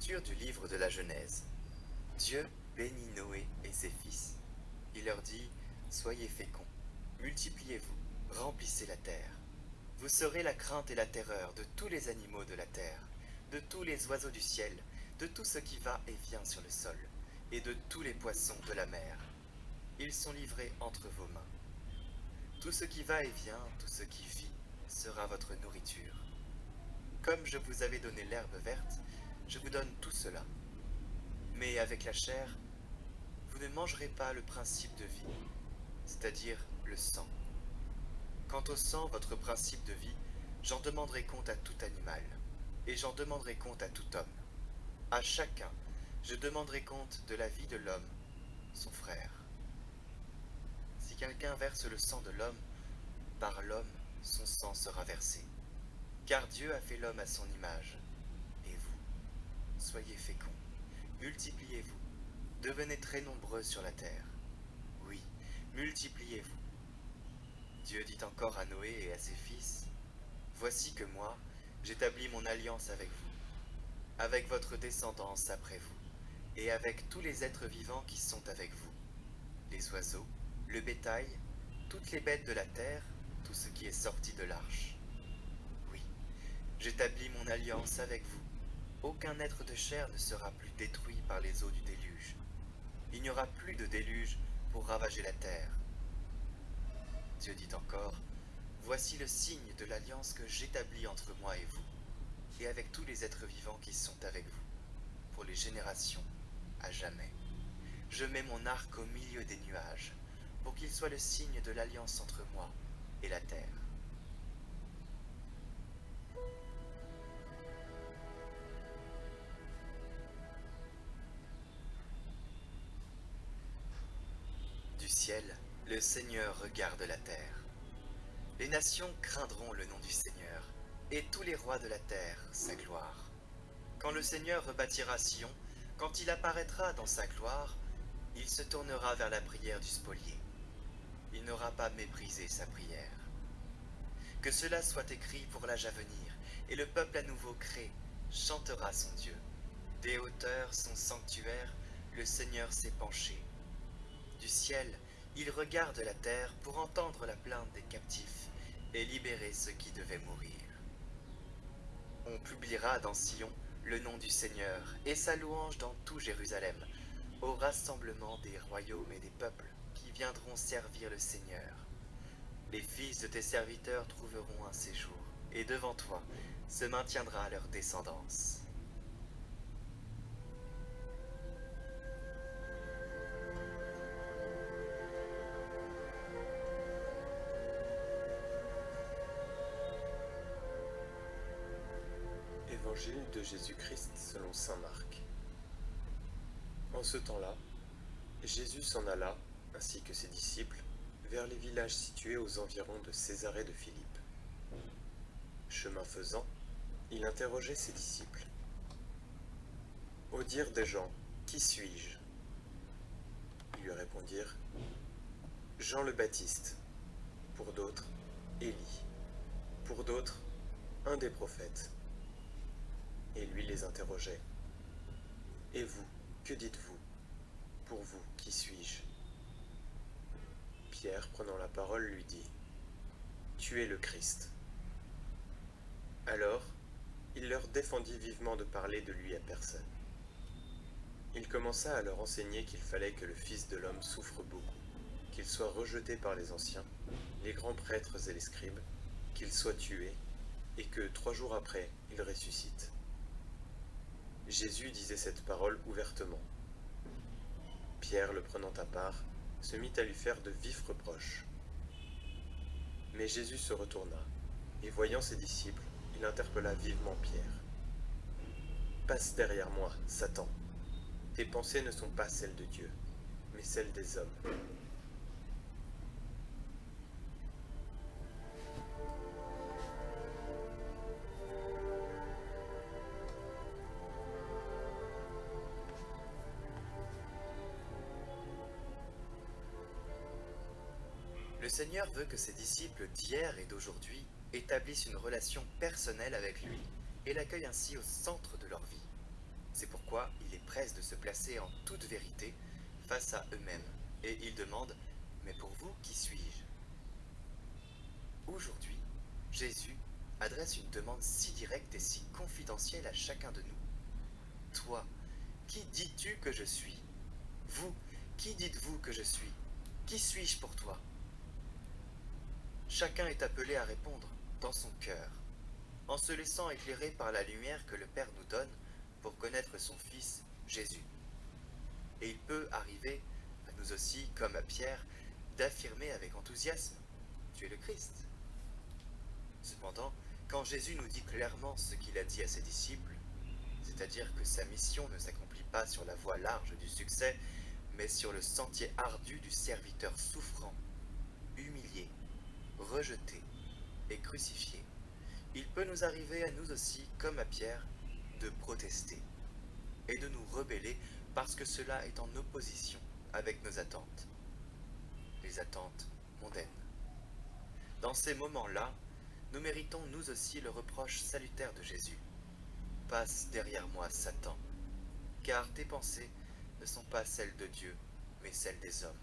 Lecture du livre de la Genèse. Dieu bénit Noé et ses fils. Il leur dit, soyez féconds, multipliez-vous, remplissez la terre. Vous serez la crainte et la terreur de tous les animaux de la terre, de tous les oiseaux du ciel, de tout ce qui va et vient sur le sol, et de tous les poissons de la mer. Ils sont livrés entre vos mains. Tout ce qui va et vient, tout ce qui vit, sera votre nourriture. Comme je vous avais donné l'herbe verte, je vous donne tout cela. Mais avec la chair, vous ne mangerez pas le principe de vie, c'est-à-dire le sang. Quant au sang, votre principe de vie, j'en demanderai compte à tout animal, et j'en demanderai compte à tout homme. À chacun, je demanderai compte de la vie de l'homme, son frère. Si quelqu'un verse le sang de l'homme, par l'homme, son sang sera versé. Car Dieu a fait l'homme à son image. Et vous, soyez féconds, multipliez-vous, devenez très nombreux sur la terre. Oui, multipliez-vous. Dieu dit encore à Noé et à ses fils, voici que moi, j'établis mon alliance avec vous, avec votre descendance après vous, et avec tous les êtres vivants qui sont avec vous, les oiseaux, le bétail, toutes les bêtes de la terre, tout ce qui est sorti de l'arche. Oui, j'établis mon alliance avec vous. Aucun être de chair ne sera plus détruit par les eaux du déluge. Il n'y aura plus de déluge pour ravager la terre. Dieu dit encore, voici le signe de l'alliance que j'établis entre moi et vous, et avec tous les êtres vivants qui sont avec vous, pour les générations, à jamais. Je mets mon arc au milieu des nuages, pour qu'il soit le signe de l'alliance entre moi et la terre. Du ciel, le Seigneur regarde la terre. Les nations craindront le nom du Seigneur, et tous les rois de la terre sa gloire. Quand le Seigneur rebâtira Sion, quand il apparaîtra dans sa gloire, il se tournera vers la prière du spolié. Il n'aura pas méprisé sa prière. Que cela soit écrit pour l'âge à venir, et le peuple à nouveau créé chantera son Dieu. Des hauteurs, son sanctuaire, le Seigneur s'est penché. Du ciel, il regarde la terre pour entendre la plainte des captifs et libérer ceux qui devaient mourir. On publiera dans Sion le nom du Seigneur et sa louange dans tout Jérusalem, au rassemblement des royaumes et des peuples qui viendront servir le Seigneur. Les fils de tes serviteurs trouveront un séjour, et devant toi se maintiendra leur descendance. Évangile de Jésus-Christ selon saint Marc. En ce temps-là, Jésus s'en alla, ainsi que ses disciples, vers les villages situés aux environs de Césarée de Philippe. Chemin faisant, il interrogeait ses disciples. Au dire des gens, qui suis-je ? Ils lui répondirent, Jean le Baptiste, pour d'autres, Élie, pour d'autres, un des prophètes. Et lui les interrogeait. Et vous, que dites-vous ? Pour vous, qui suis-je ? Pierre, prenant la parole, lui dit, Tu es le Christ. Alors, il leur défendit vivement de parler de lui à personne. Il commença à leur enseigner qu'il fallait que le Fils de l'homme souffre beaucoup, qu'il soit rejeté par les anciens, les grands prêtres et les scribes, qu'il soit tué, et que 3 jours après, il ressuscite. Jésus disait cette parole ouvertement. Pierre, le prenant à part, se mit à lui faire de vifs reproches. Mais Jésus se retourna, et voyant ses disciples, il interpella vivement Pierre. « Passe derrière moi, Satan. Tes pensées ne sont pas celles de Dieu, mais celles des hommes. » Le Seigneur veut que ses disciples d'hier et d'aujourd'hui établissent une relation personnelle avec lui et l'accueillent ainsi au centre de leur vie. C'est pourquoi il les presse de se placer en toute vérité face à eux-mêmes. Et il demande, mais pour vous, qui suis-je? Aujourd'hui, Jésus adresse une demande si directe et si confidentielle à chacun de nous. Toi, qui dis-tu que je suis? Vous, qui dites-vous que je suis? Qui suis-je pour toi? Chacun est appelé à répondre dans son cœur, en se laissant éclairer par la lumière que le Père nous donne pour connaître son Fils, Jésus. Et il peut arriver à nous aussi, comme à Pierre, d'affirmer avec enthousiasme, tu es le Christ. Cependant, quand Jésus nous dit clairement ce qu'il a dit à ses disciples, c'est-à-dire que sa mission ne s'accomplit pas sur la voie large du succès, mais sur le sentier ardu du serviteur souffrant, humilié, rejeté et crucifié, il peut nous arriver à nous aussi, comme à Pierre, de protester et de nous rebeller parce que cela est en opposition avec nos attentes, les attentes mondaines. Dans ces moments-là, nous méritons nous aussi le reproche salutaire de Jésus. Passe derrière moi, Satan, car tes pensées ne sont pas celles de Dieu, mais celles des hommes.